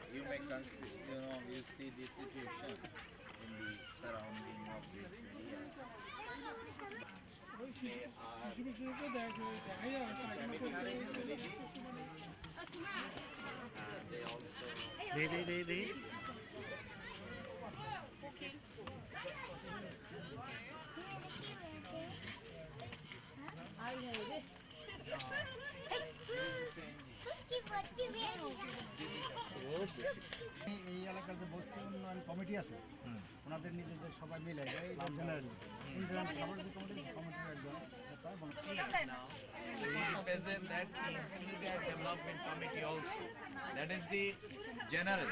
You may consider, you see the situation in the surrounding of this area. They also এই এলাকার যে বস্তি উন্নয়ন কমিটি আছে ওনাদের নিজেদের সবাই মিলে জেনারেলি সামাজিক কমিটির একজন represent that included development committee also. That is the general,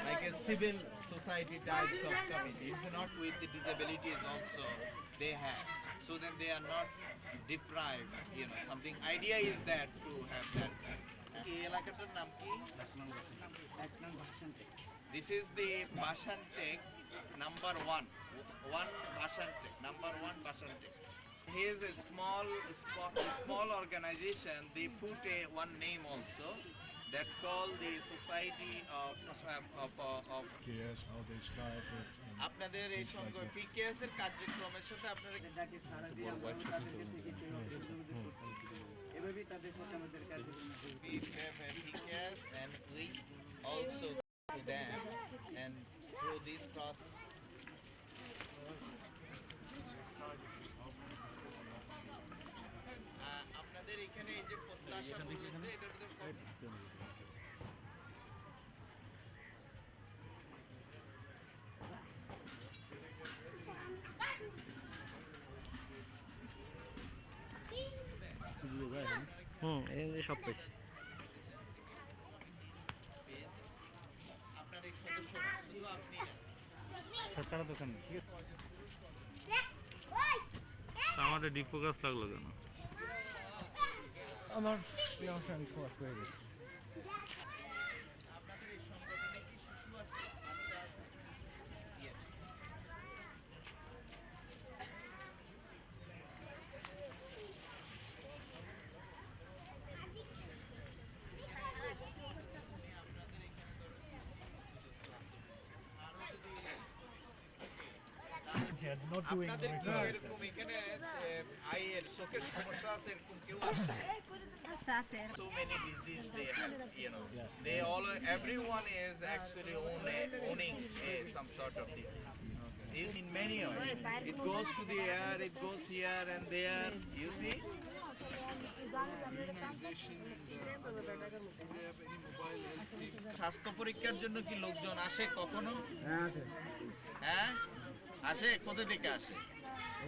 like a civil society types of committee. It's not with the disabilities also they have. So then they are not deprived, something. Idea is that to have that. This is the Bashantek number 1. Bashantek, number 1 Bashantek. Here is a small organization. They put one name also that called the Society of PKS, how they started. আপনাদের এই সঙ্গে PKS এর কার্যক্রমের সাথে আপনারা যাকে সাড়া দিয়ে এভাবেই তাদের সাথে আমাদের কার্যক্রম PKS and we also to them and through this process আপনাদের এখানে এই যে প্রত্যাশা বলতে এটার ভিতরে এই সব পেয়েছি আপনার এই সদস্য শুধু আপনি সরকার দোকান ঠিক আছে আমাদের ডিফোকাস লাগলো কেন আমার সংসার ফোর্স হয়ে গেছে আপনাদের এই সংগঠনে কি শিশু আছে বাচ্চা আছে not doing এরকম এখানে আইয়ের চোখের সমস্যা আছে এরকম কেউ so many diseases they have, they all everyone is actually owning some sort of disease. Is in many of it goes to the air, it goes here and there, you see. স্বাস্থ্য পরীক্ষার জন্য কি লোকজন আসে কখনো? হ্যাঁ আসে, কোথা থেকে আসে,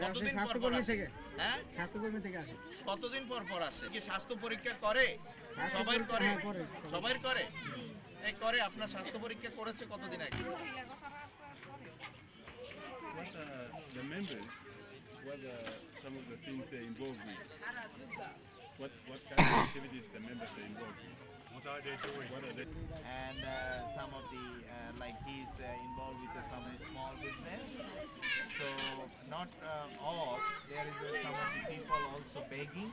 কতদিন পর আসে? হ্যাঁ স্বাস্থ্যকর্মী থেকে আসে। কতদিন পর আসে? কি স্বাস্থ্য পরীক্ষা করে? সবাই করে? সবাই করে? এই করে। আপনার স্বাস্থ্য পরীক্ষা করেছে কতদিন আগে? What the members, what some of the things they're involved with? What kind of activities the members are involved with? What are they doing? What are they? And some of the like he's involved with some small business. So not all. There is some of the people also begging,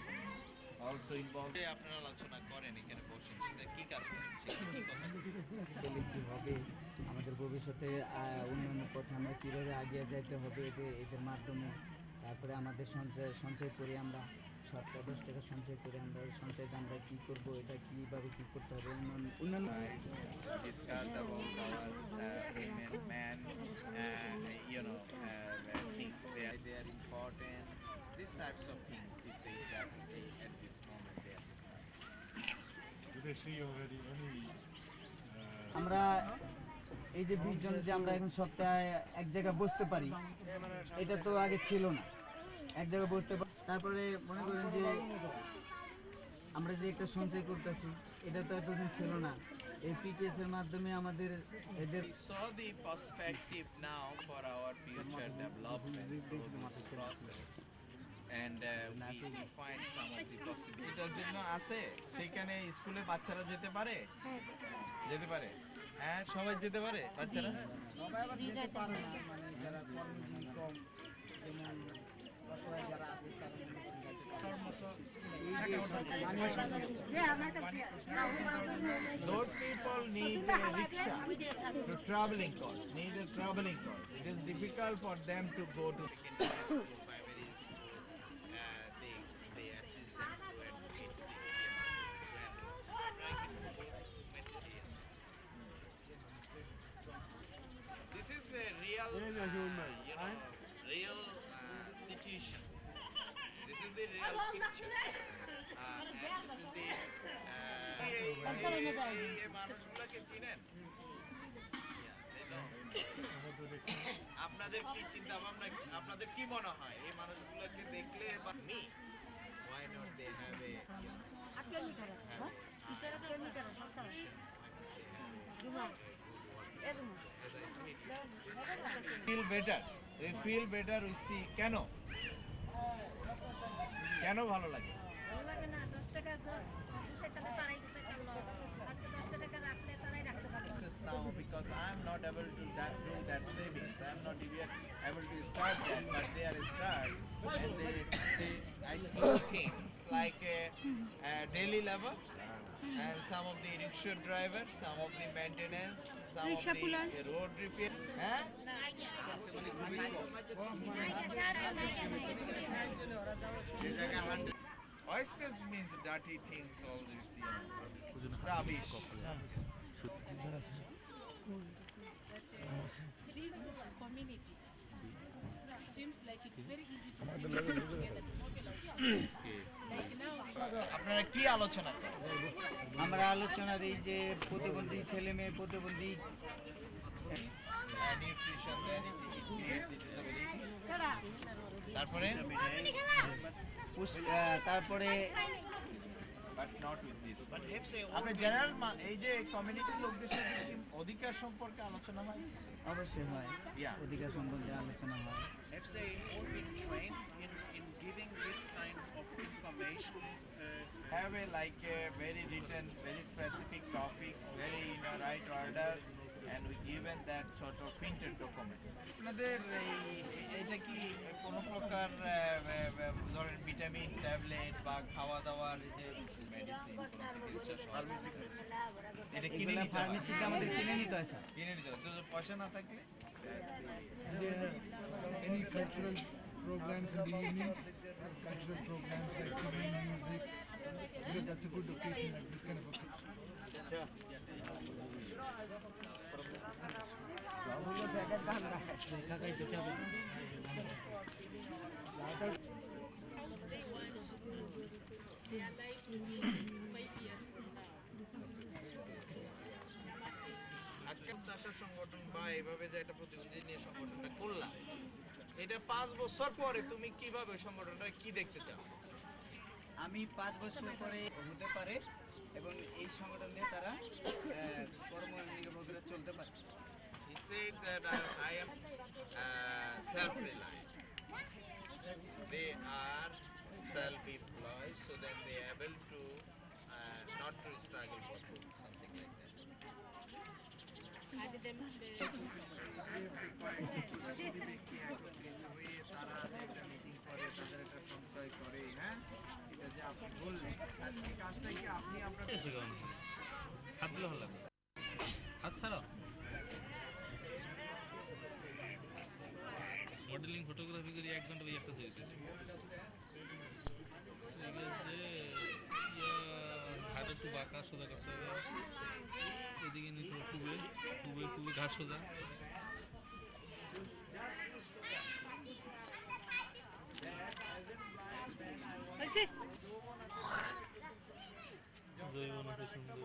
also involved. আপনারা আলোচনা করেন এখানে বসেন, কি কাজ করেন? কিভাবে আমাদের ভবিষ্যতে উন্নয়নের পথে আমরা কীভাবে এগিয়ে যেতে হবে এদের মাধ্যমে, তারপরে আমাদের সঞ্চয় করি আমরা সরকার 10 টাকা সঞ্চয় করে আমরা সঞ্চয়টা আমরা কী করবো, এটা কীভাবে কী করতে হবে উন্নয়ন discuss about our types of things he said that at this moment they are discussing. Do they see already any? আমরা এই যে 20 জন যে আমরা এখন সপ্তাহে এক জায়গায় বসতে পারি, এটা তো আগে ছিল না। এক জায়গায় বসতে তারপরে মনে করেন যে আমরা যে একটা সঞ্চয় করতেছি, এটা তো এতদিন ছিল না। এই পিকেএস এর মাধ্যমে আমাদের এদের We saw the perspective now for our future development through this process. And we find some of the possibilities. এটার জন্য আছে সেখানে স্কুলে বাচ্চারা যেতে পারে, যেতে পারে, হ্যাঁ সবাই যেতে পারে বাচ্চারা। সবাই আবার যেতে পারে না, মানে যারা কর্মজীবী কম, যেমন অসহায় যারা আছে তারা তার মতো Those people need a rickshaw to traveling cost, need a traveling cost. It is difficult for them to go to secondary school, primary school. They assist them to admit material. This is a real, real situation. This is the real picture. And this is the এই মানুষগুলোকে চিনেন? আপনাদের কি চিন্তা ভাবনা, আপনাদের কি মনে হয় এই মানুষগুলোকে দেখলে বা me why not they have a feel better, they feel better we see কেন কেন ভালো লাগে? Now because I am not able to do that savings, I am not even able to start that, but they are start and they say I see things like a daily level and some of the rickshaw drivers, some of the maintenance, some of the road repair. Oysters means dirty things, all this, rubbish. This community seems like it's very easy to bring people together to mobilize. Like now, আপনারা কি আলোচনা করেন? আমরা আলোচনা দিই যে প্রতিবন্ধী ছেলে মেয়ে, প্রতিবন্ধী নিউট্রিশন দেন, তারপরে তারপরে but not with this, but আপনি জেনারেল এই যে কমিউনিটির লোকদের সাথে কি অধিকার সম্পর্কে আলোচনা হয়? অবশ্যই হয়, অধিকার সম্বন্ধে আলোচনা হয়। If they all been trained in giving this kind of information, have a like a very written, very specific topics, very in a right order, and we given that sort of printed document. আপনাদের এটা কি কোনো প্রকার ধরেন vitamin tablet বা খাওয়া দাওয়ার যে মেডিসিন, এটা কিনে নিতে ফার্মেসিতে আমাদের কিনে নিতে হয় স্যার। কিনে নিতে হয়, তো পয়সা না থাকলে any cultural programs in the evening, cultural programs like singing, music, because that's a good occasion like this kind of occasion. their lives will be 5 years from now. আশা সংগঠন বা এইভাবে যে একটা প্রতিবন্ধী নিয়ে সংগঠনটা করলাম, এটা 5 বছর পরে তুমি কিভাবে ওই সংগঠনটা কি দেখতে চাও? আমি 5 বছর পরে হতে পারে এবং এই সংগঠন নিয়ে তারা কর্মনির্ভর চলতে পারে। He said that I am self-reliant. They are self-employed, so that they are able to not to struggle for food, something like that. And them তারা একটা মিটিং করে, তাদের একটা সঞ্চয় করে, হ্যাঁ, এটা যে আপনি বললেন, আজকে কাজটা কি আপনি আপনার হাত দিলে ভালো লাগবে, হাত ছাড়াও। মডেলিং ফটোগ্রাফি করি 1 ঘন্টা ওই একটা তৈরি করেছি। ঘাট একটু বাঁকা সোজা করতে হবে, এদিকে নিতে হবে কুবে কুবে কুবে ঘাট সোজা। জৈবনতে সুন্দর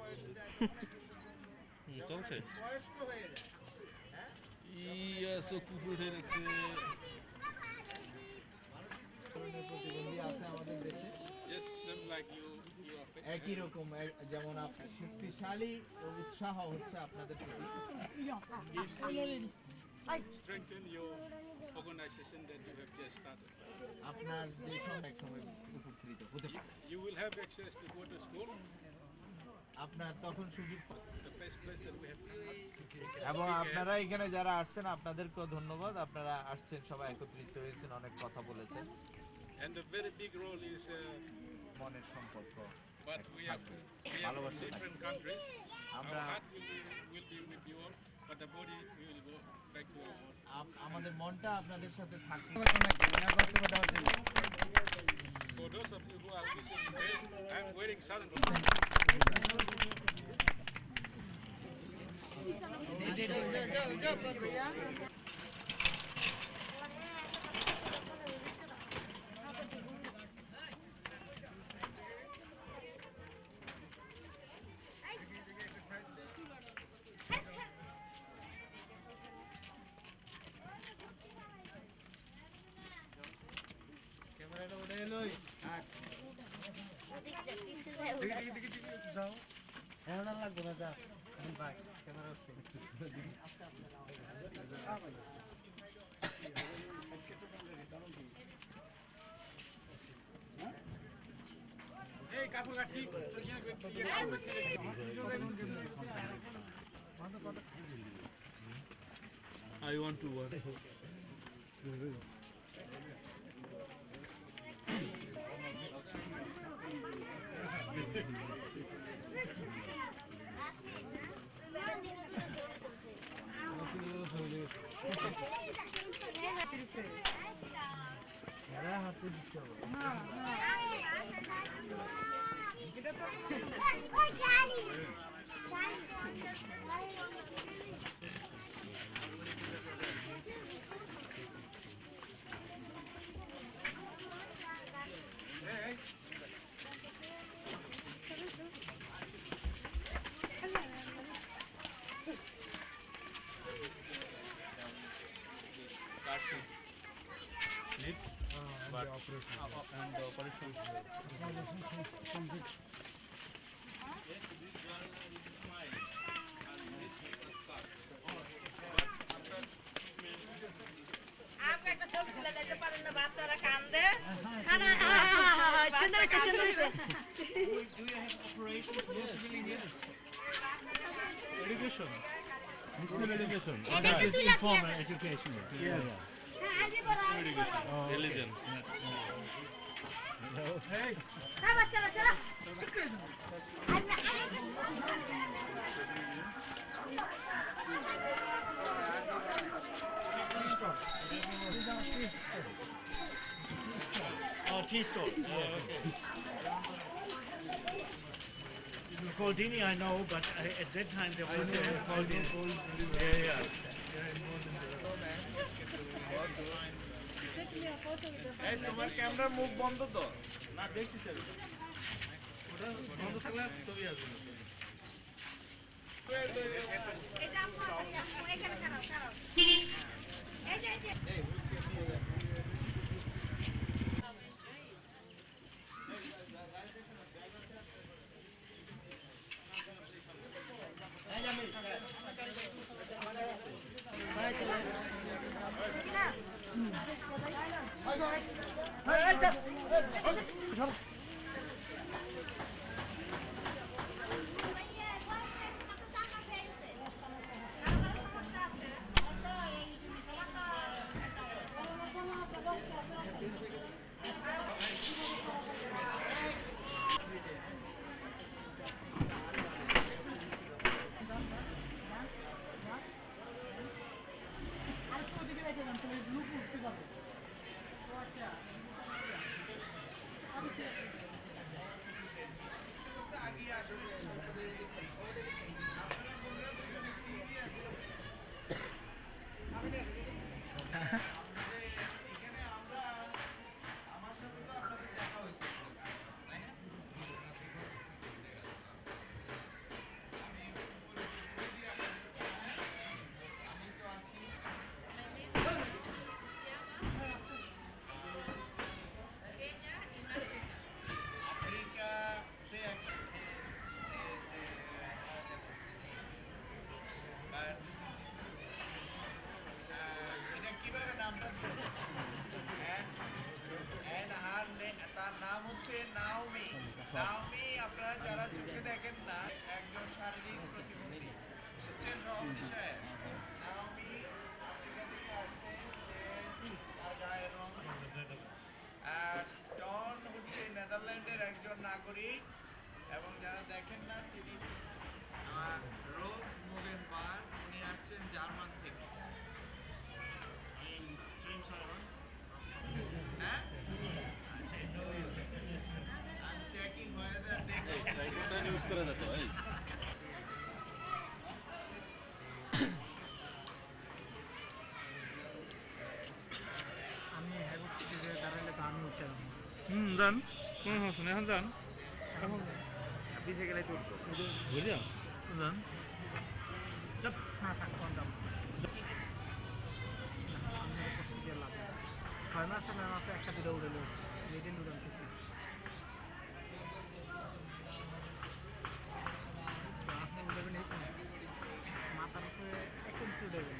চলছে ইয়া চক্ষু উঠে রেখেছে প্রতিবন্ধী আছে আমাদের দেশে একই রকম যেমন আপনার শক্তিশালী ও উৎসাহ হচ্ছে আপনাদের প্রতি Strengthen your organization that you have just started. আপনার যে সময় উপকৃত হতে পারে You will have access to go to school. আপনার তখন সুযোগ The first place that we have এবং আপনারা এখানে যারা আসছেন আপনাদেরকেও ধন্যবাদ আপনারা আসছেন সবাই একত্রিত হয়েছেন অনেক কথা বলেছেন and the very big role is মনের সম্পর্ক but we have different countries. Our আমরা heart will be with you all, but the body will go back to our own. আমাদের মনটা আপনাদের সাথে থাকবে For those of you who are listening today, I am wearing southern I want to work. Needs, but and the operation is here. আপনি একটা ছবি তুলে নিতে পারেন না বাচ্চারা কান্দে Education. Digital education. That is informal education. Yes. Religion. Hey. Oh, tea stall. Yeah, okay. Goldini, I know, but at that time there was Goldini. Yeah, yeah. এই তোমার ক্যামেরার মুখ বন্ধ তো না দেখছি স্যার ওটা বন্ধ থাকলে ছবি আসবে না এটা আপনার এখানে খারাপ এই যে তার নাম হচ্ছে নাওমি। নাওমি আপনারা যারা চোখে দেখেন না, একজন শারীরিক প্রতিবন্ধী, বুঝছেন সভাপতি সাহেব? নাওমি আফ্রিকা থেকে আসছে, সে তার গায়ের রং। আর টন হচ্ছে নেদারল্যান্ডের একজন নাগরিক, এবং যারা দেখেন না তিনি রোজ মোগেনবার, উনি আসছেন জার্মান থেকে। হ্যাঁ? I'm checking whether they can use करा जातो आहे আমি হ্যাবিটে দাঁড়ালে তো আমি উঠে যান কোনো সমস্যা নেই এখন যান এখন পিছিয়ে গেলে তো বুঝলি যান না থাক কম দাম লাভ 6 মাসে 9 মাসে একটা দুটো উঠে লো রেডি উড়ান ঠিক আপনি উড়াবেন এই মাথার উপরে একটু উড়াবেন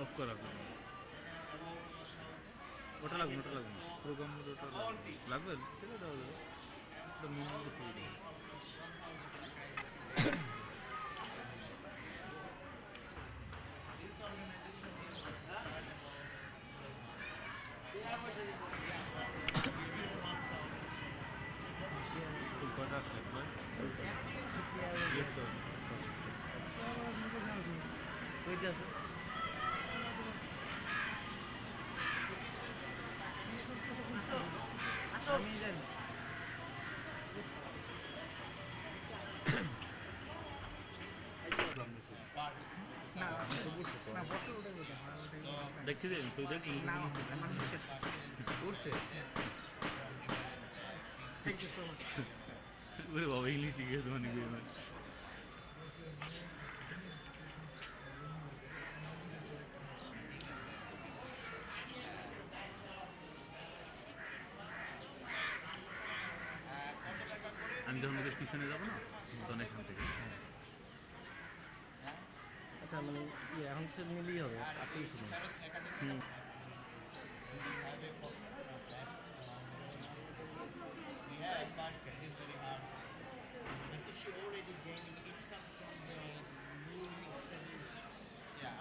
অফ করা ওটা লাগবে প্রোগ্রাম ওটা লাগবে সেটা দেওয়া যাবে ওটা মিনিমাম কিছু কটা আসলে ওইটা আছে আমি জানি না না বসে উঠে দেখতে দেন তুই দেখি না মানে উঠছে থ্যাংক ইউ সো মাচ ওরে বাবা ইংলিশ শিখে তো অনেক আমি যখন ওদের পিছনে যাবো না তখন এখান থেকে আচ্ছা মানে এখন তো নিলেই হবে আপনি শুনুন হুম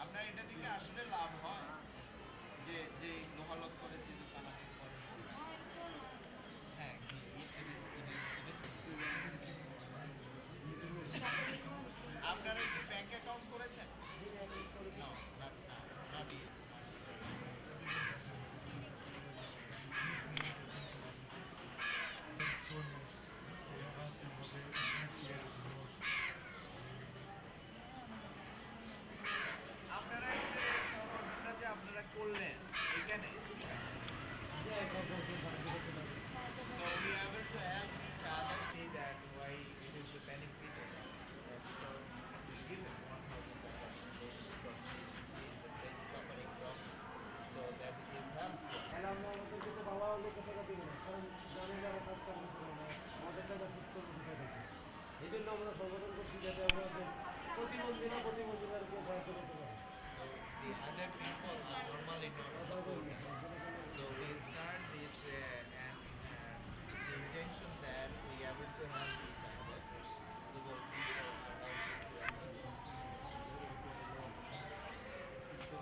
আপনার এটা থেকে আসলে লাভ হয় যে যে লোহালক করে যে দোকান হ্যাঁ আপনারা কি ব্যাংক অ্যাকাউন্ট করেছেন? না দিয়ে আপনারা যে আপনারা করলেন এখানে so we are able to help each other see that why it is a benefit of us because we give him $1,000 because he is a very suffering dog so that is helpful. এই জন্য আমরা সংগঠন করছি যাতে আমরা প্রতিবন্ধী না প্রতিবন্ধীদের উপর সাহায্য করতে পারি The other people are normally not supporting. So we start this and the intention that we are able to help each other. So what people are helping to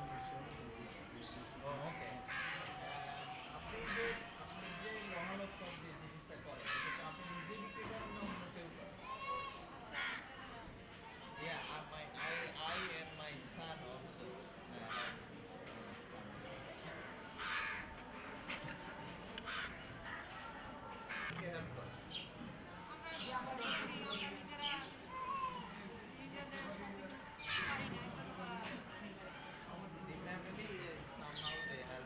Oh, okay. আপনি যে মহালক্ষণ যে জিনিসটা করেন এটা আপনি নিজে বিক্রি করেন না অন্য কেউ করেন? Yeah, I and my son also. The family is somehow they have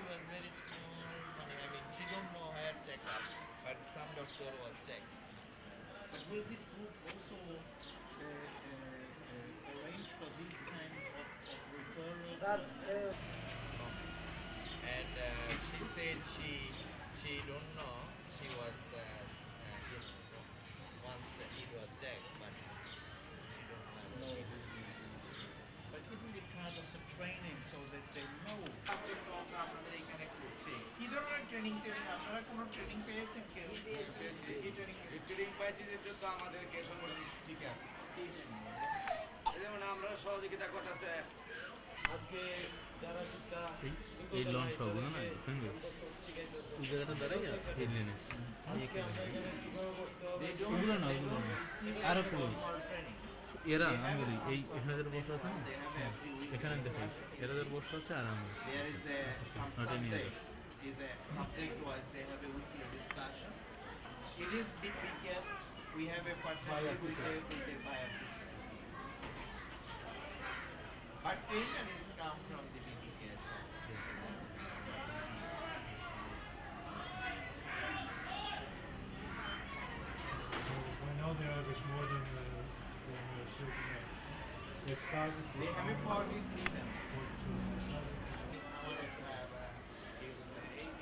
was very small. I mean, she don't know her checkup, but some doctor was checked. But will this group also arrange for these kind of referrals? And she said she don't know. She was yes, once it was checked, but she don't know. But isn't it kind of some training so that they know? আমরা আপনাদের এখানে করছি কি ধরনের training আপনারা কোনো training পেয়েছেন কেউ কি ট্রেনিং পেয়েছি যে তো আমাদেরকে সংগঠন ঠিক আছে যেমন আমরা সহযোগিতা করতেছে আজকে যারা শিক্ষা এই লঞ্চ হবে না সঙ্গে ওই জায়গাটা দাঁড়াই এই লেনে ওগুলো না আরো পুলিশ এরা আমি বলি এই এখানে বসে আছে না এখানে দেখো এরা বসে আছে আর আমি there is a some subject is a subject wise they have a weekly discussion. It is BPKS. We have a partnership with the but payment is come from the BPKS. I know there is more than they started. They have a 43 them.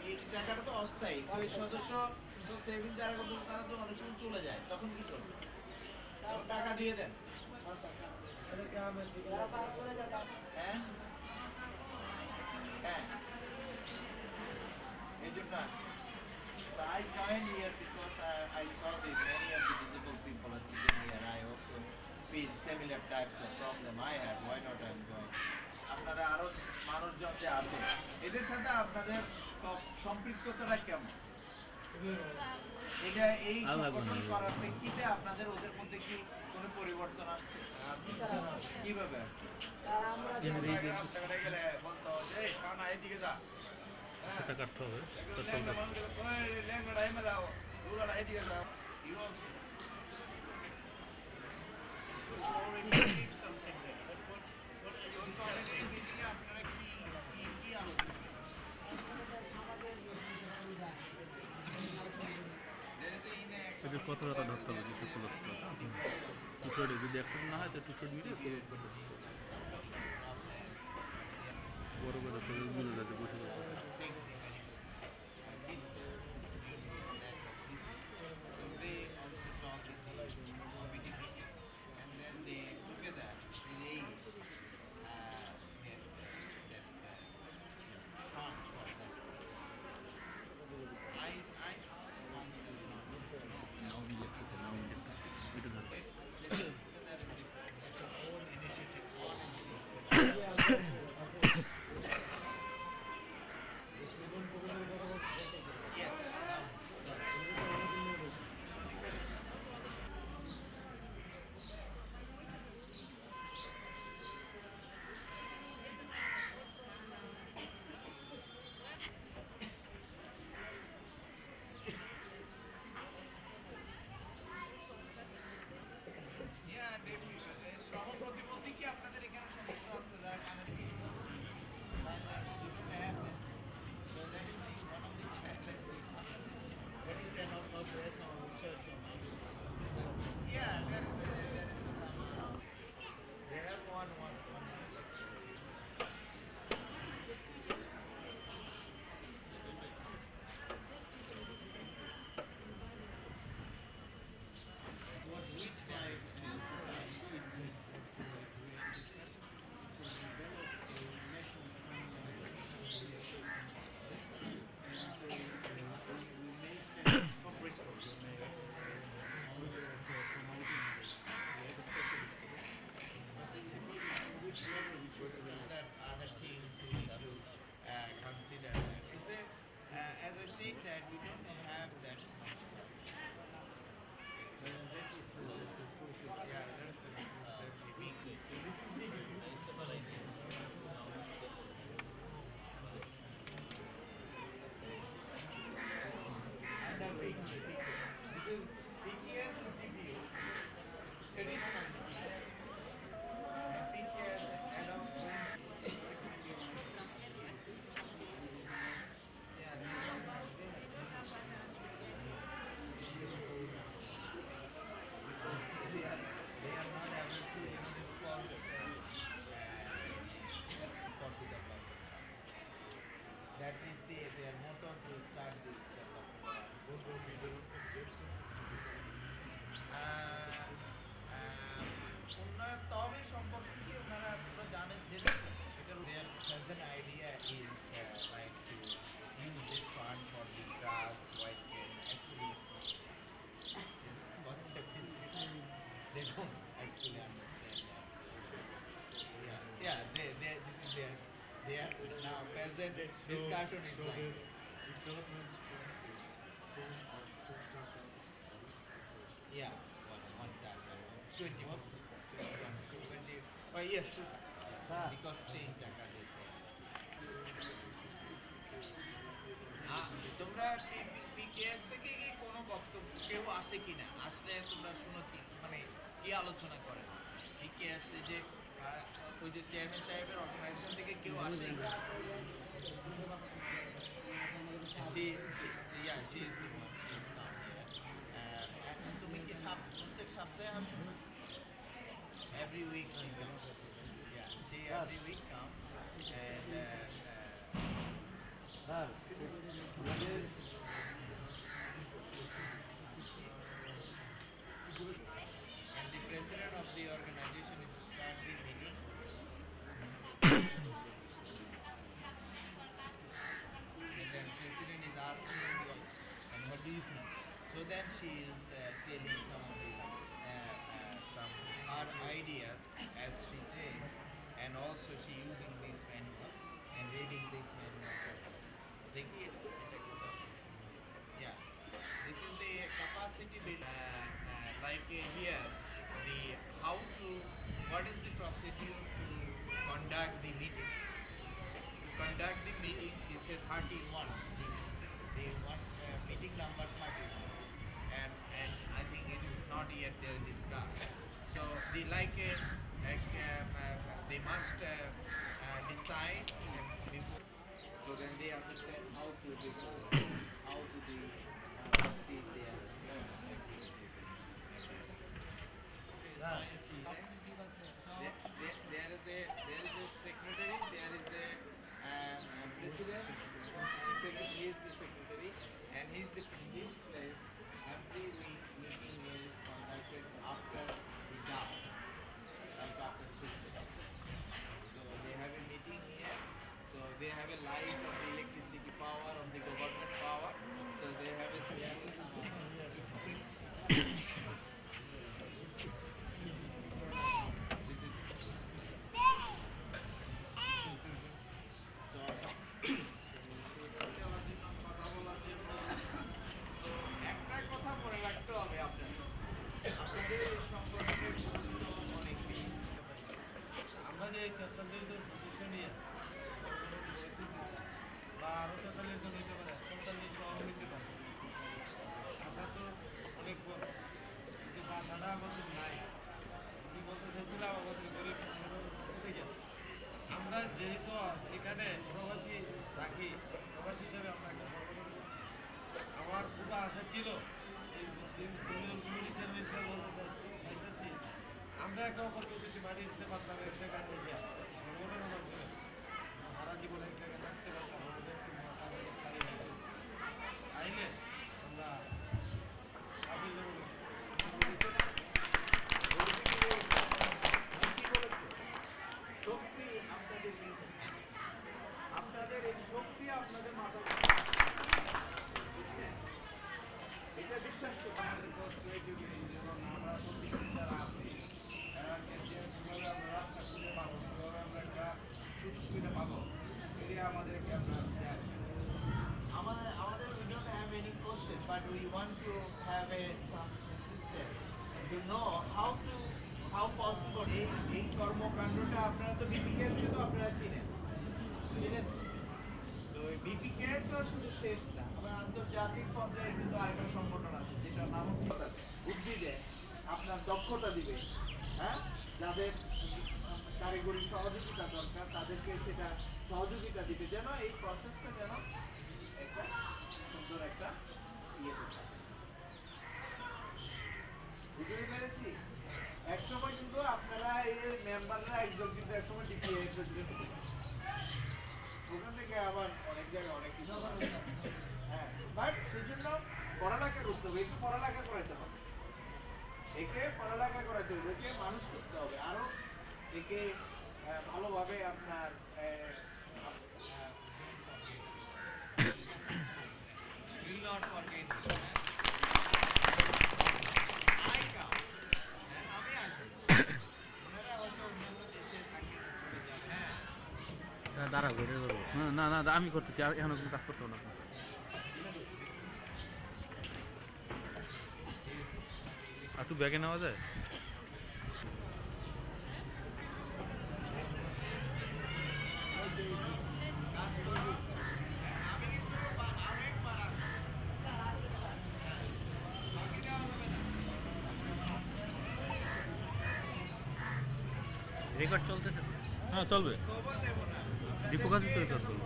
এই টাকাটা তো অস্থায়ী ওই সদস্য তো savings যারা করতে তারা তো অনেক সময় চলে যায় তখন কি করবে টাকা দিয়ে দেন হ্যাঁ হ্যাঁ এই জন্য I joined here because I saw that many of the disabled people are sitting here. I also feel similar types of problem I have. Why not I'm join? আপনারা আরো মানুষজন যে আছে এদের সাথে আপনাদের সম্পৃক্ততাটা কেমন এটা এই সংগঠন করার প্রেক্ষিতে আপনাদের ওদের মধ্যে কি কোনো পরিবর্তন আসছে কিভাবে আসছে গেলে বলতো যে কানা এদিকে যা সেটা কাটতে হবে ল্যাংড়া এমে যাও দুলাটা এদিকে যাও you also Already achieved something there. What are your আপনারা কি আলোচনা এদের কতটা ধরতে হবে কিছু ক্লোজ ক্লাস টিশার্টে যদি একটা না হয় তো টিশার্ট ভিডিও ক্রিয়েট করতে বড় বড় শরীরগুলো যাতে বসে যেতে that is their motto to start this উন্নয়ন তহবিল সম্পর্কে কি ওনারা তো জানেন জেনেছেন এটা their present idea is like to use this fund for the grass white cane actually this concept is they don't actually understand that this is their now present discussion is like yeah one time 20 yes because change টাকা দিয়েছে তোমরা পিকেএস থেকে কি কোনো বক্তব্য কেউ আসে কিনা আসলে তোমরা শুনো কি মানে কি আলোচনা করে পিকেএস যে ওই যে চেয়ারম্যান সাহেবের অর্গানাইজেশন থেকে কেউ আসে she is the one she is not here তুমি কি প্রত্যেক সপ্তাহে আসো every week she comes she every week comes and and the president of the organization is to start the meeting and then president is asking and what do you think so then she is telling some of the some her ideas as she takes and also she using this manual and reading this manual yeah this is the capacity build like here the how to what is the procedure to conduct the meeting to conduct the meeting is a 31 the one meeting number 31 and I think it is not yet discussed so they like they must decide before so then they understand how to proceed there there is a secretary there is a president he is the secretary and he is the this place every week meeting is conducted after the job like after 6 so they have a meeting here so they have a light of the electricity power of the government power so they have a আমরা যেহেতু এখানে প্রবাসী রাখি প্রবাসী হিসেবে আমরা একটা আমার খুব আশা ছিল এই কমিউনিটি সার্ভিসটা বলতে চাইতেছি আমরা একটা অপরকে যদি বাড়ি দিতে পারতাম এক জায়গায় থেকে সংগঠনের মাধ্যমে সারা জীবন এক জায়গায় থাকতে পারতাম আমাদের আইলে আমরা আপনাদের এই শক্তি আপনাদের মাথা বুঝছেন এটা বিশ্বাস করতে আমাদের এবং আমরা প্রতিযোগিতা আছি আমরা রাস্তা খুঁজে পাবো আমরা একটা সুযোগ সুবিধা পাবো এটা আমাদেরকে আমাদের we don't have any question but we want to have some system to know how possible এই কর্মকাণ্ডটা আপনারা তো BPKS কে তো আপনারা চিনেন তো BPKS শুধু শেষ না আবার আন্তর্জাতিক পর্যায়ে কিন্তু আরেকটা সংগঠন আছে যেটা নাম হচ্ছে বুদ্ধি দেয় আপনার দক্ষতা দিবে হ্যাঁ যাদের কারিগরি সহযোগিতা দরকার তাদেরকে সেটা সহযোগিতা দিবে যেন এই প্রসেসটা যেন একটা সুন্দর একটা বুঝতে পেরেছি একসময় কিন্তু আপনারা এই মেম্বাররা একজন কিন্তু একসময় DPO প্রেসিডেন্ট ওখান থেকে আবার অনেক জায়গায় অনেক কিছু হ্যাঁ বাট সেজন্য পড়ালেখা করতে হবে, একটু পড়ালেখা করাইতে হবে, একে পড়ালেখা করাইতে হবে, একে মানুষ করতে হবে, আরো একে ভালোভাবে আপনার will not forget I come আমি আসবো ওনারা হয়তো অন্যান্য দেশে থাকে হ্যাঁ দাঁড়া ঘুরে করবো না না না আমি করতেছি আর এখনো কোনো কাজ করতে হবে না আর একটু ব্যাগে নেওয়া যায় রেকর্ড চলতেছে হ্যাঁ চলবে ডিপোকাসই তো রেকর্ড চলবে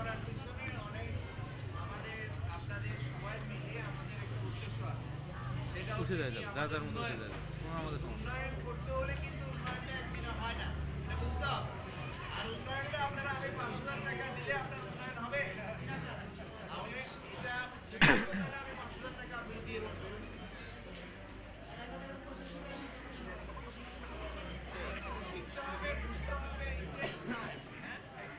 উঠে যায় যাবে যা যার মধ্যে উঠে যায় কোনো আমাদের সমস্যা উন্নয়ন করতে হলে কিন্তু উন্নয়নটা একদিনে হয় না, এটা বুঝতে হবে। আর উন্নয়নটা আপনারা আগে 5,000 টাকা দিলে আপনার উন্নয়ন হবে। আমি এটা তাহলে আমি 5,000 টাকা আপনি দিয়ে দেবো। শিখতে হবে, বুঝতে হবে, interest নাই, হ্যাঁ?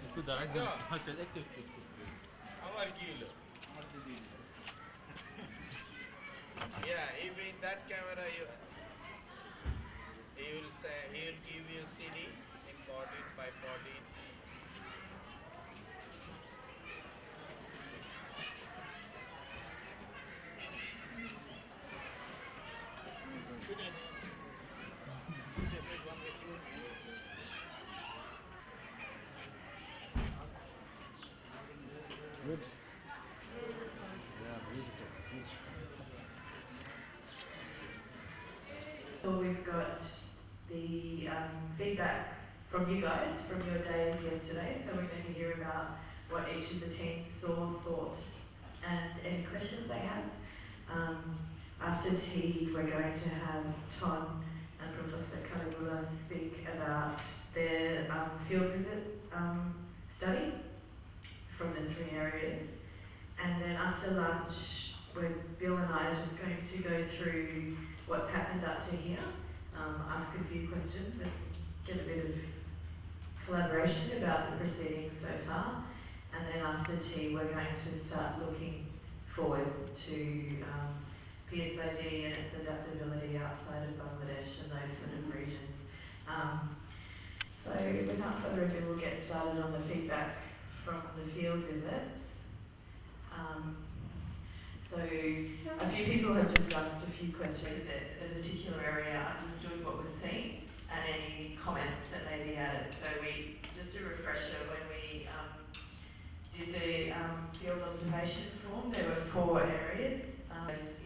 একটু দাঁড়াই আচ্ছা একটু একটু একটু আমার কি হলো? Yeah, if in that camera he will say he will give you CD imported by PwDs. Good. Yeah, beautiful. Good. So we've got the feedback from you guys from your days yesterday. So we're going to hear about what each of the teams saw, thought, and any questions they have. After tea, we're going to have Ton and Professor Kalibula speak about their field visit study from the 3 areas. And then after lunch, Bill and I are just going to go through what's happened up to here, ask a few questions and get a bit of collaboration about the proceedings so far. And then after tea, we're going to start looking forward to PSID and its adaptability outside of Bangladesh and those sort of regions. So without further ado, we'll get started on the feedback from the field visits. So a few people have just asked a few questions that a particular area understood what was seen and any comments that may be added. So just a refresher, when we did the field observation form, there were 4 areas,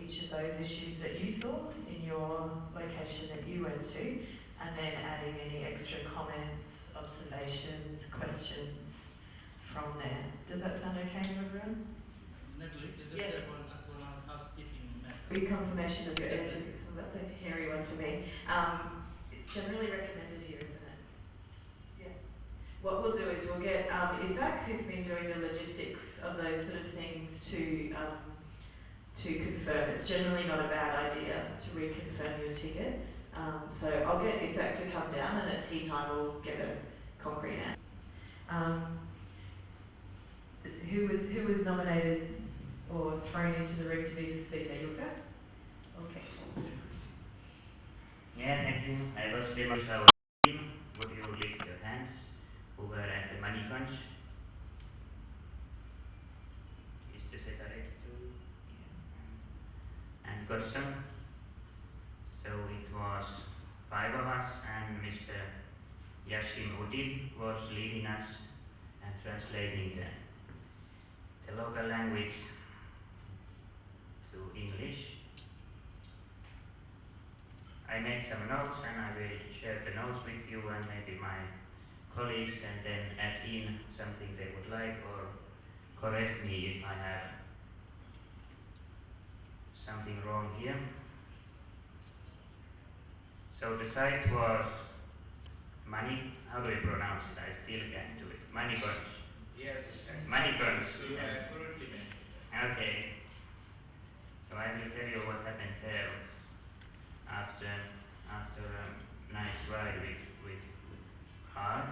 each of those issues that you saw in your location that you went to, and then adding any extra comments, observations, questions from there. Does that sound okay to everyone? Yes. Reconfirmation of your ethics. Well, that's a hairy one for me. It's generally recommended here, isn't it? Yes. What we'll do is we'll get Isaac, who's been doing the logistics of those sort of things, to confirm. It's generally not a bad idea to reconfirm your tickets. So I'll get Isaac to come down, and at tea time we'll get a concrete answer. Who was nominated or thrown into the ring to be the speaker? Yuka? Okay. Yeah, thank you. I was demoing our team. Would you lift your hands who were at the money crunch? Is the satellite too? And question. So it was 5 of us, and Mr. Yashim Udin was leading us and translating the local language to English. I made some notes and I will share the notes with you and maybe my colleagues, and then add in something they would like or correct me if I have something wrong here. So the site was how do we pronounce it? I still can't do it. Moneyburns. Yes. Moneyburns. You are absolutely right. Okay. So I will tell you what happened there after a nice ride with car.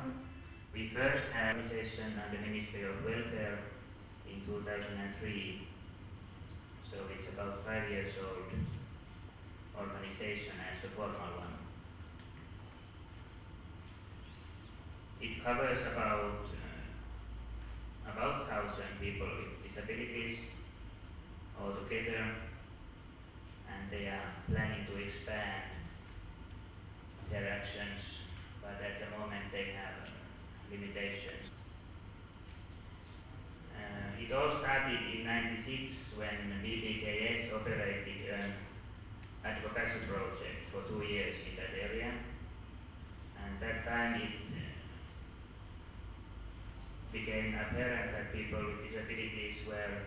We first had organization under the Ministry of Welfare in 2003. So it's about 5 years old organization as a formal one. It covers about 1,000 people with disabilities altogether, and they are planning to expand their actions, but at the moment they have limitations. It all started in '96 when BPKS operated an advocacy project for 2 years in that area, and that time it became apparent that people with disabilities were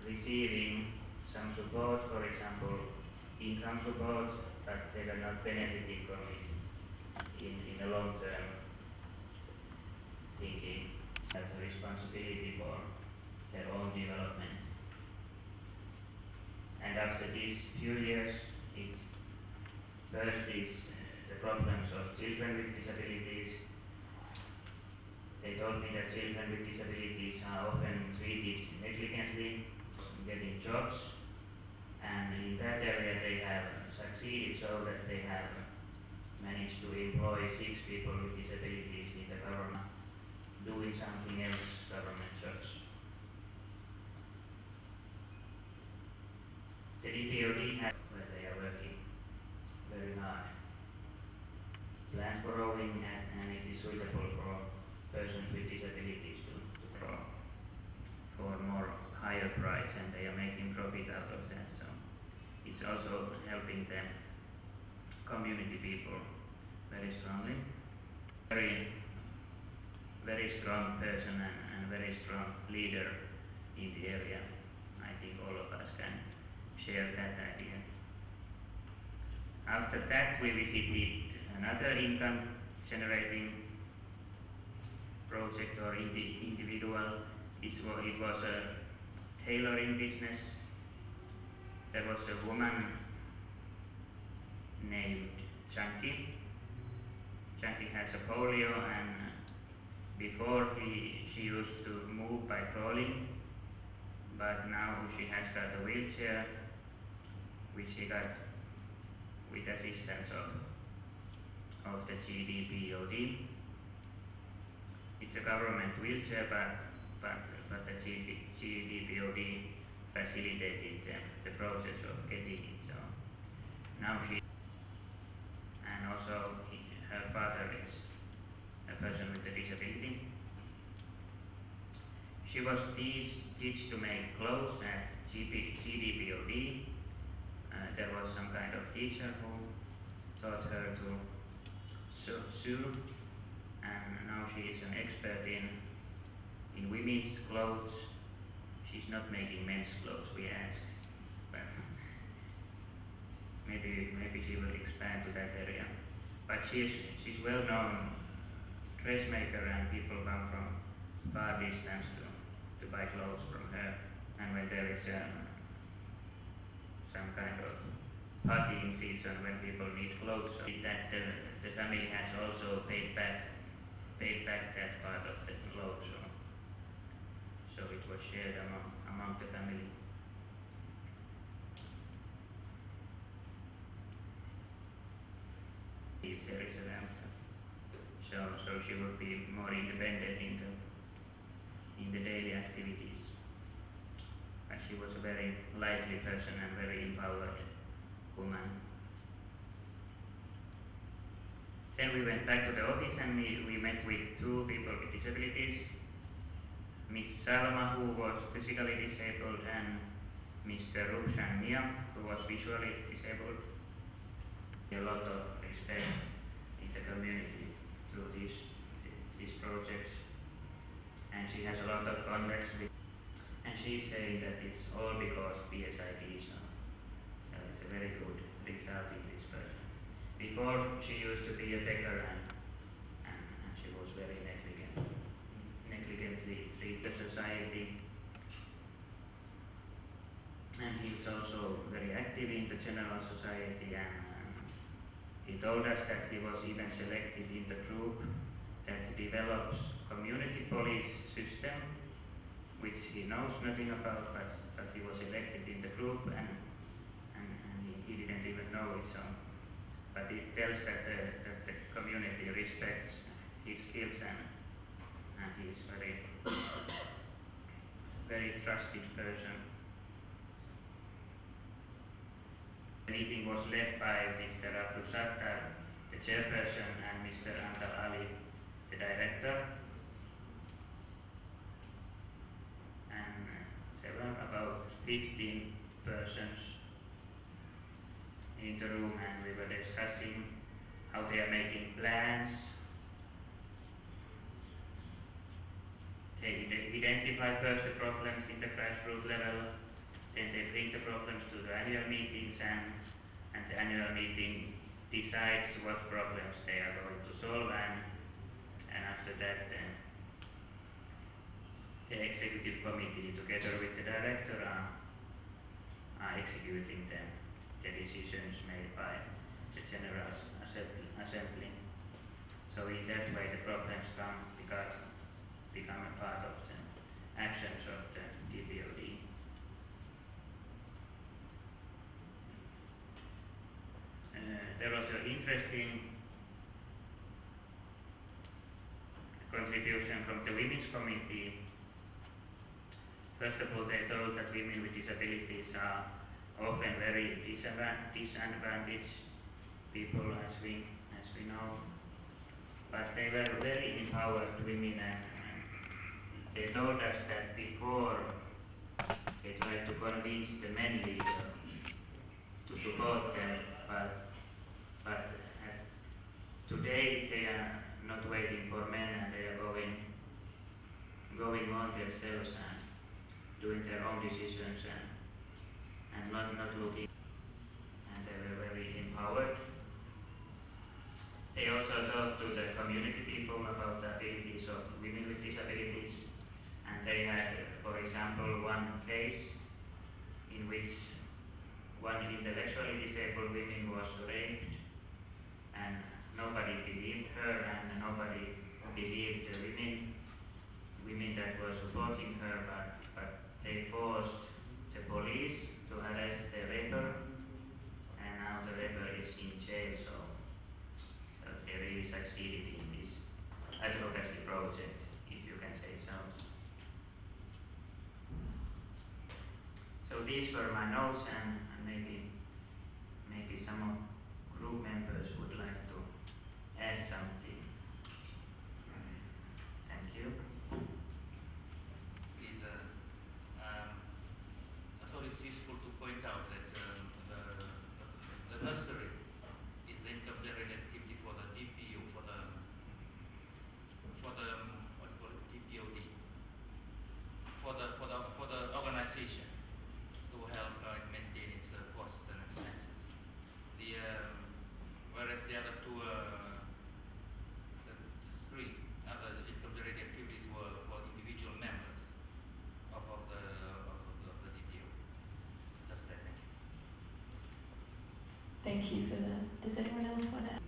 receiving some support, for example, income support, but they were not benefiting from it in the long term thinking. Has a responsibility for their own development. And after these few years, it first is the problems of children with disabilities. They told me that children with disabilities are often treated negligently, getting jobs, and in that area they have succeeded so that they have managed to employ 6 people with disabilities in the government, doing something else, government jobs. The DPOD has where they are working very hard. Land borrowing and it is suitable for persons with disabilities to draw for a more higher price, and they are making profit out of that. So it's also helping them, community people, very strongly. Very strong person and very strong leader in the area. I think all of us can share that idea. After that, we visited another income generating project or individual. It was a tailoring business. There was a woman named Chunky. Chunky has a polio, and before she used to move by crawling, but now she has got a wheelchair, which she got with assistance of the GDPOD. It's a government wheelchair, but the GDPOD facilitated the process of getting it. So now and also her father is a person with a disability. She was teach to make clothes at GDPOD. There was some kind of teacher who taught her to sew, and now she is an expert in women's clothes. She's not making men's clothes, we asked, but maybe she will expand to that area. But she's well-known dressmaker, and people come from far distance to buy clothes from her. And when there is some kind of partying season when people need clothes, so that the family has also paid back that part of the clothes. So it was shared among the family. If there is a lamp, so she would be more independent in the daily activities. And she was a very lively person and very empowered woman. Then we went back to the office and we met with 2 people with disabilities. Miss Salma, who was physically disabled, and Mr. Rushan Mia, who was visually disabled. a lot of respect in the community through these projects, and she has a lot of contacts with, and she's saying that it's all because PSID, so it's a very good result in this person. Before she used to be a beggar, and she was very negligently treated the society, and he's also very active in the general society, and he told us that he was even selected in the group that develops community police system, which he knows nothing about, but he was elected in the group, and he didn't even know it, so. But it tells that the community respects his skills, and he is very trusted person. The meeting was led by Mr. Abdus Sattar, the chairperson, and Mr. Ali, the director. And there were about 15 persons in the room, and we were discussing how they are making plans. They identify first the problems in the grassroots level, then they bring the problems to the annual meetings, and the annual meeting decides what problems they are going to solve, and after that the executive committee together with the director are executing the decisions made by the General Assembly. So in that way the problems become a part of the actions of the DPOD. There was an interesting contribution from the Women's Committee. First of all, they told that women with disabilities are often very disadvantaged people, as we know. But they were very empowered women, and they told us that before they tried to convince the men leader to support them, but today they are not waiting for men, and they are going on themselves and doing their own decisions, and not looking, and they were very empowered. They also talked to the community people about the abilities of women with disabilities, and they had, for example, one case in which one intellectually disabled woman was raped, and nobody believed her, and nobody believed the women that were supporting her, but they forced the police to arrest the rapper, and now the rapper is in jail, so they really succeeded in this advocacy project, if you can say so. So these were my notes, and maybe some of group members would like to add something. Thank you. I thought it's useful to point out that the nursery is the intermediary activity for the DPO, for the what do you call it, DPOD, for the organization to help maintain its costs and expenses. Whereas the other two, the three other intermediary activities were for individual members of the DPO. Just that, thank you. Thank you for that. Does anyone else want to add?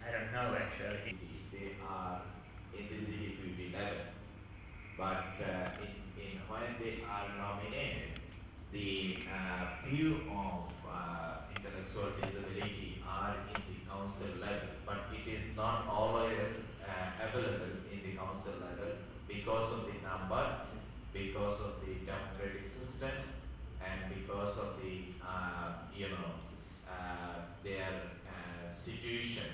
I don't know actually. They are in the executive level, but when they are nominated, the view of intellectual disability are in the council level, but it is not always available in the council level because of the number, because of the democratic system, and because of the their situation.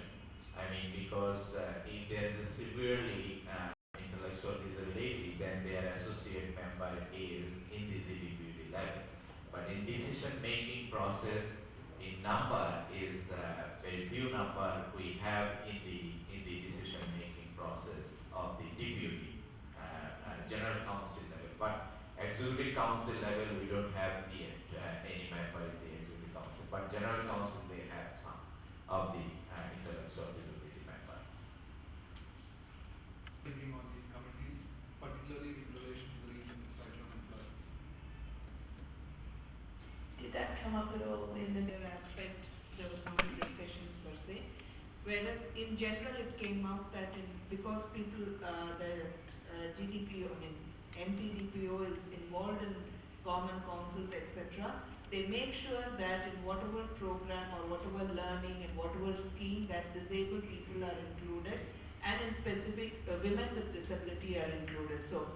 I mean, because if there is a severely intellectual disability, then their associate member is in the ZDPD level. But in decision making process in number is very few number we have in the decision making process of the DPOD general council level, but executive council level we don't have yet any member in the executive council, but general council they have some of the intellectual disability member. Thinking on these committees, particularly in relation to the recent cycle of employees. Did that come up at all in the aspect? There was no discussions per se. Whereas in general it came out that because people, the GDPO, NPDPO is involved in government councils, etc., they make sure that in whatever program or whatever learning and whatever scheme that disabled people are included, and in specific women with disability are included. So,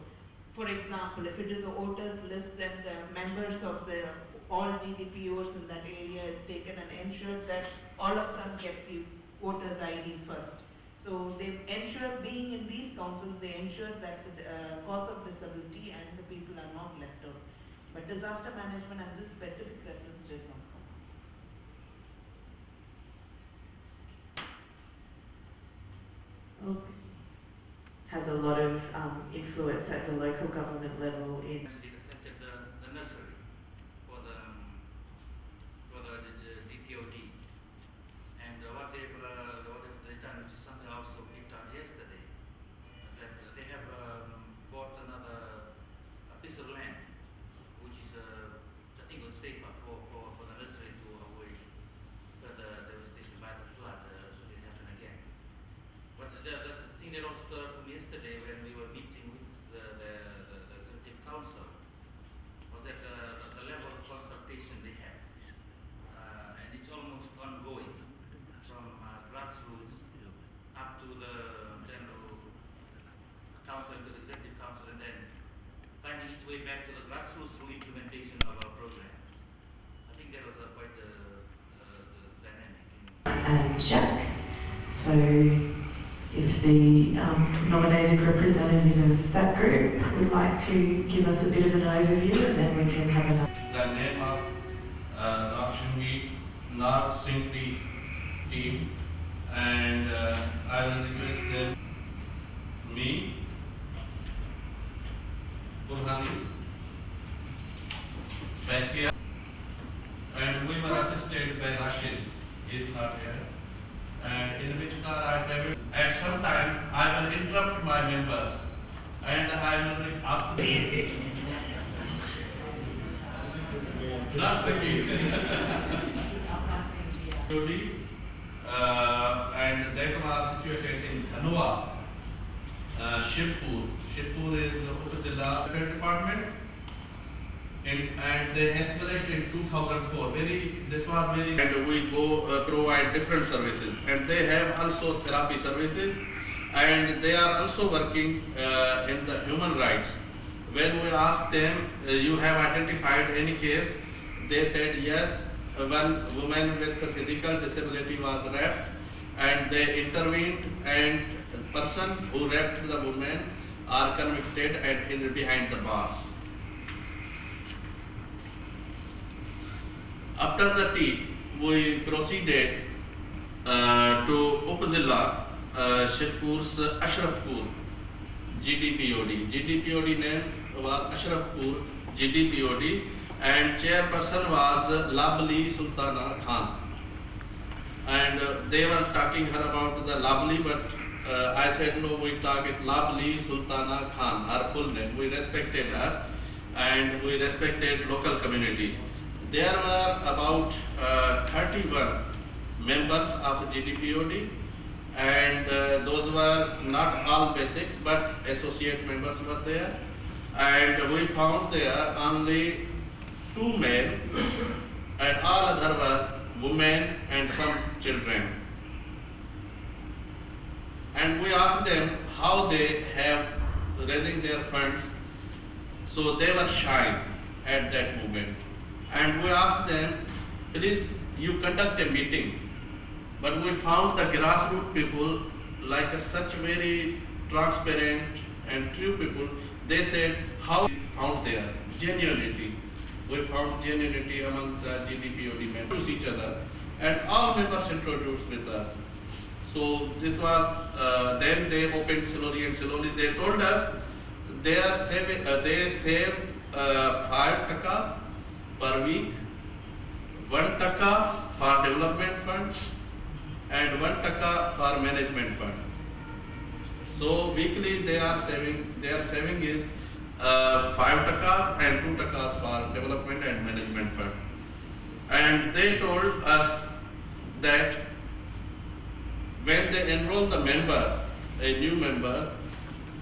for example, if it is a voters list, then the members of the all GDPOs in that area is taken and ensured that all of them get the voters ID first. So they ensure, being in these councils, they ensure that the cause of disability and the people are not left out. But disaster management and this specific reference did not come. Okay. Has a lot of influence at the local government level in. It affected the nursery for the DPOD, and what they've done, which is something also picked out yesterday, that they have bought another piece of land, which is I think was safer for the nursery to avoid further devastation by the flood, should it happen again. But the thing that also stood out from yesterday when we were meeting with the executive council was that the level of consultation they have, and it's almost ongoing from grassroots up to the general council, to the executive council, and then finding its way back to the grassroots through implementation of our program. I think that was quite the dynamic. And Jack. So if the nominated representative of that group would like to give us a bit of an overview, and then we can have another. The name of Lakshmi not simply team, and I will request them, me, Burhani, Bethia, and we were assisted by Rashid, he is not here. And in which I travel. At some time, I will interrupt my members and I will ask them. Not repeat. And that was situated in Kanua, Shivpur. Shivpur is Upazilla department. And they established in 2004. This was very. And we go provide different services, and they have also therapy services, and they are also working in the human rights. When we asked them, you have identified any case? They said yes. One woman with a physical disability was raped, and they intervened, and the person who raped the woman are convicted and in behind the bars. After the tea, we proceeded to Upazilla, Shivpur's Ashrafpur, GDPOD. GDPOD name was Ashrafpur, GDPOD, and chairperson was Labli Sultana Khan. And they were talking her about the Labli, but I said no, we target Labli Sultana Khan, her full name. We respected her, and we respected local community. There were about 31 members of GDPOD, and those were not all basic, but associate members were there. And we found there only 2 men, and all other were women and some children. And we asked them how they have raising their funds, so they were shy at that moment. And we asked them, please, you conduct a meeting. But we found the grassroots people, like such very transparent and true people, they said how they found their genuinity. we found genuinity among the GDPOD members, each other, and all members introduced with us. So this was, then they opened slowly and slowly. They told us they save 5 takas per week, 1 taka for development fund, and 1 taka for management fund. So weekly they are saving is 5 takas and 2 takas for development and management fund. And they told us that when they enroll the member, a new member,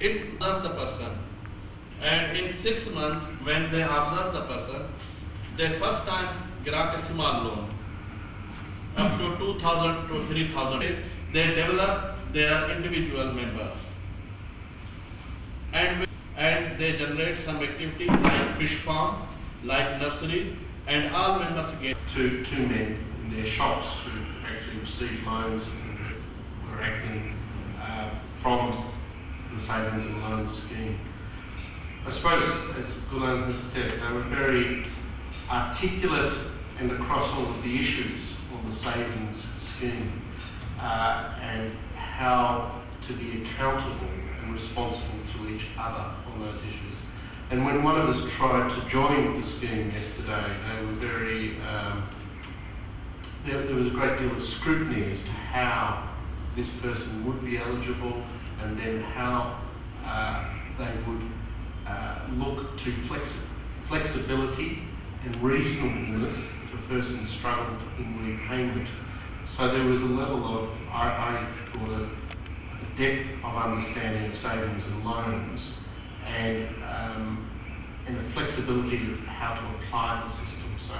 it observes the person. And in 6 months, when they observe the person, they first time grant a small loan up to 2,000 to 3,000. They develop their individual members. And they generate some activity like fish farm, like nursery, and all members get. Two men in their shops who actually received loans and were acting from the savings and loans scheme. I suppose, as Dulal has said, they were very articulate and across all of the issues of the savings scheme and how to be accountable and responsible to each other on those issues. And when one of us tried to join the scheme yesterday, they were very, there was a great deal of scrutiny as to how this person would be eligible and then how they would look to flexibility and reasonableness if a person struggled in repayment. So there was a level of, I thought, a depth of understanding of savings and loans and a flexibility of how to apply the system. So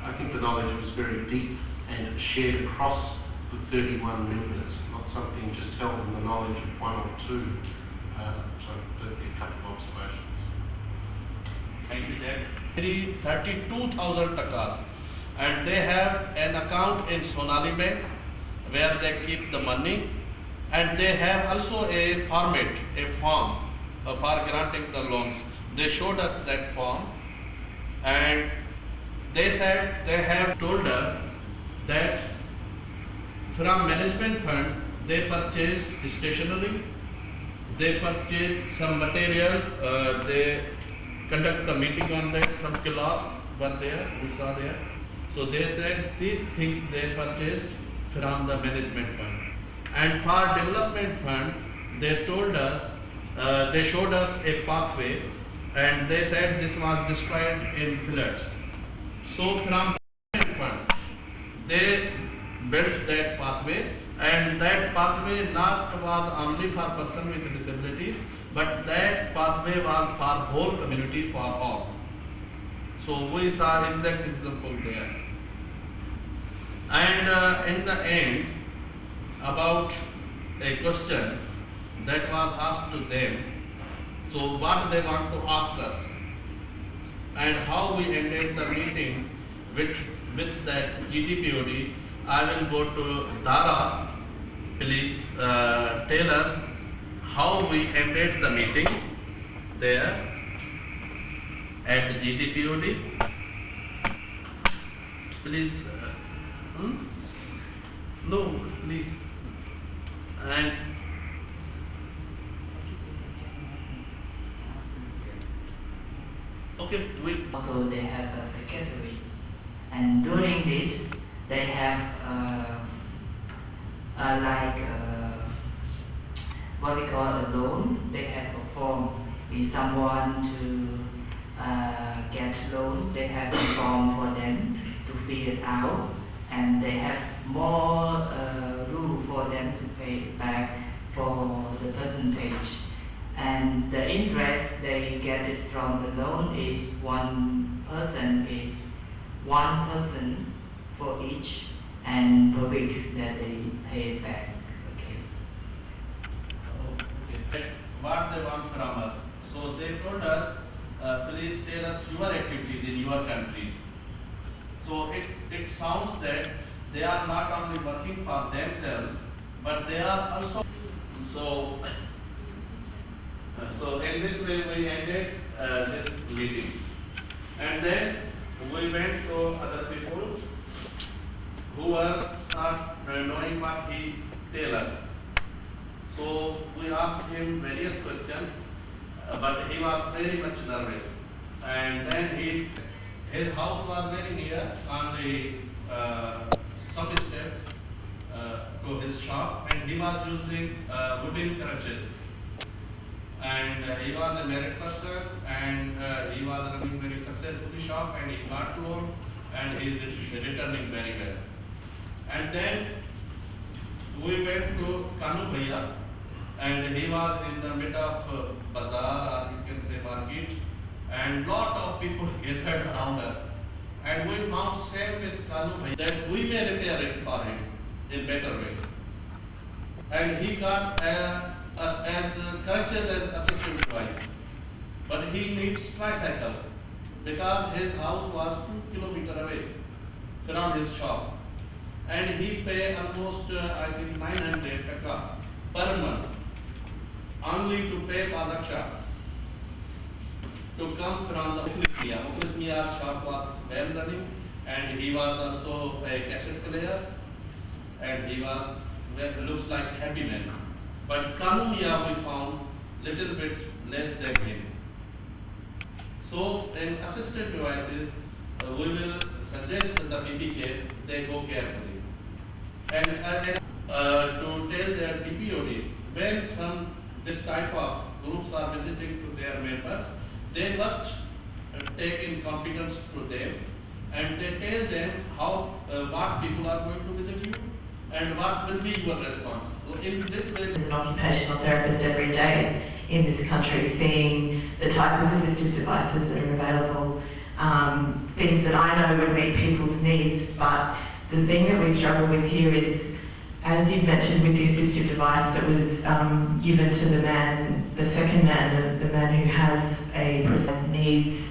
I think the knowledge was very deep and shared across the 31 members, not something just held in the knowledge of 1 or 2. So there'd be a couple of observations. Thank you, Jack. 32,000 takas, and they have an account in Sonali Bank where they keep the money, and they have also a form for granting the loans. They showed us that form, and they said they have told us that from management fund they purchased stationery, they purchased some material, they conduct the meeting on that, some kiosks were there, we saw there. So they said these things they purchased from the management fund. And for development fund, they told us, they showed us a pathway, and they said this was described in fillets. So from development fund, they built that pathway, and that pathway not was only for person with disabilities, but that pathway was for whole community, for all. So we saw exact example there. And in the end, about a question that was asked to them, so what they want to ask us, and how we ended the meeting with that GDPOD. I will go to Dara. Please tell us how we ended the meeting there at the GDPOD. Please, no, please. And okay, we also they have a secretary, and during this they have what we call a loan. They have a form. If someone to get loan, they have a form for them to fill it out, and they have more rule for them to pay back for the percentage. And the interest they get it from the loan is 1% for each, and per week that they pay back. Okay. What they want from us. So they told us, please tell us your activities in your countries. So it sounds that they are not only working for themselves, but they are also. So in this way we ended this meeting. And then we went to other people who were not knowing what he tell us. So we asked him various questions, but he was very much nervous. And then his house was very near, only some steps to his shop, and he was using wooden crutches. And he was a married person, and he was running very successfully shop, and he got loan, and he is returning very well. And then we went to Kanu Bhaiya, and he was in the middle of bazaar, or you can say market, and lot of people gathered around us. And we found same with Kanu Bhaiya that we may repair it for him in better way. And he got as crutches as assistant device, but he needs tricycle because his house was 2 kilometers away from his shop, and he pay almost I think 900 taka per month only to pay for the shop to come from the Mukhlis Mia's shop was well running, and he was also a cassette player, and he was looks like happy man. But Kanu Mia we found little bit less than him. So in assisted devices, we will suggest the BPKS they go carefully. And to tell their DPODs, when this type of groups are visiting to their members, they must take in confidence to them, and they tell them how what people are going to visit you and what will be your response. So in this way, as an occupational therapist every day in this country, seeing the type of assistive devices that are available, things that I know would meet people's needs, but the thing that we struggle with here is, as you mentioned with the assistive device that was given to the man, the second man, the man who has a needs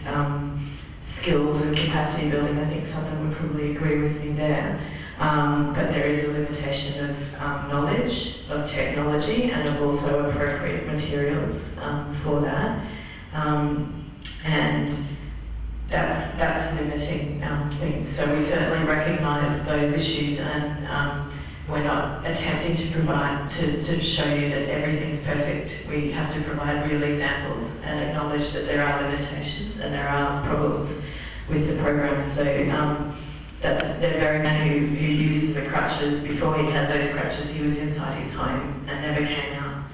skills and capacity building, I think someone would probably agree with me there. But there is a limitation of knowledge, of technology, and of also appropriate materials for that. And that's limiting things. So we certainly recognise those issues, and we're not attempting to provide, to show you that everything's perfect. We have to provide real examples and acknowledge that there are limitations and there are problems with the program. So that's the very man who uses the crutches. Before he had those crutches, he was inside his home and never came out.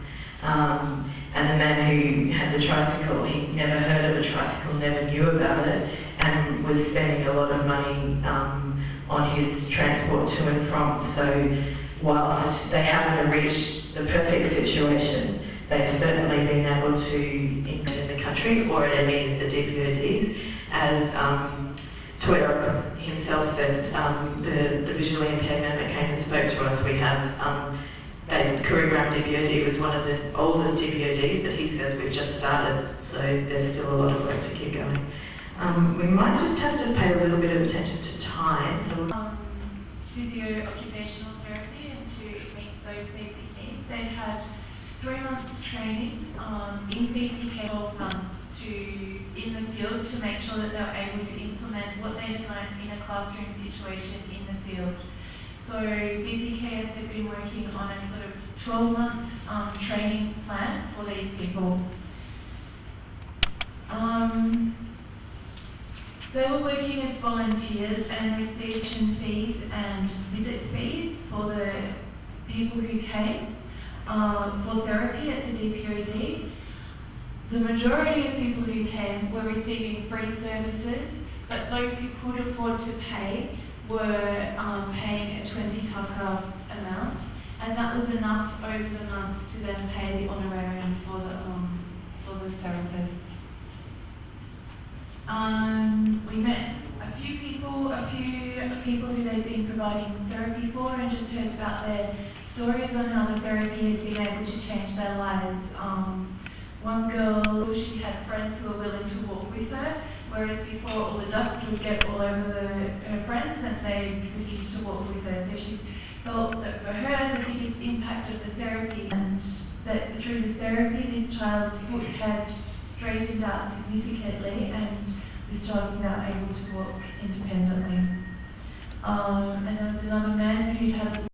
And the man who had the tricycle, he never heard of a tricycle, never knew about it, and was spending a lot of money on his transport to and from. So whilst they haven't reached the perfect situation, they've certainly been able to, in the country or at any of the DPODs, as Twitter himself said, the visually impaired man that came and spoke to us, we have Kurigram DPOD was one of the oldest DPODs, but he says we've just started, so there's still a lot of work to keep going. We might just have to pay a little bit of attention to time. So physio-occupational therapy and to meet those basic needs. They had 3 months training in BPKS, 12 months in the field to make sure that they were able to implement what they had learned in a classroom situation in the field. So BPKS had been working on a sort of 12-month training plan for these people. They were working as volunteers and received fees and visit fees for the people who came for therapy at the DPOD. The majority of people who came were receiving free services, but those who could afford to pay were paying a 20 taka amount, and that was enough over the month to then pay the honorarium for the therapists. We met a few people who they'd been providing therapy for, and just heard about their stories on how the therapy had been able to change their lives. One girl, she had friends who were willing to walk with her, whereas before all the dust would get all over her friends and they refused to walk with her. So she felt that for her the biggest impact of the therapy, and that through the therapy this child's foot had straightened out significantly, and this child was now able to walk independently. And there was another man who had a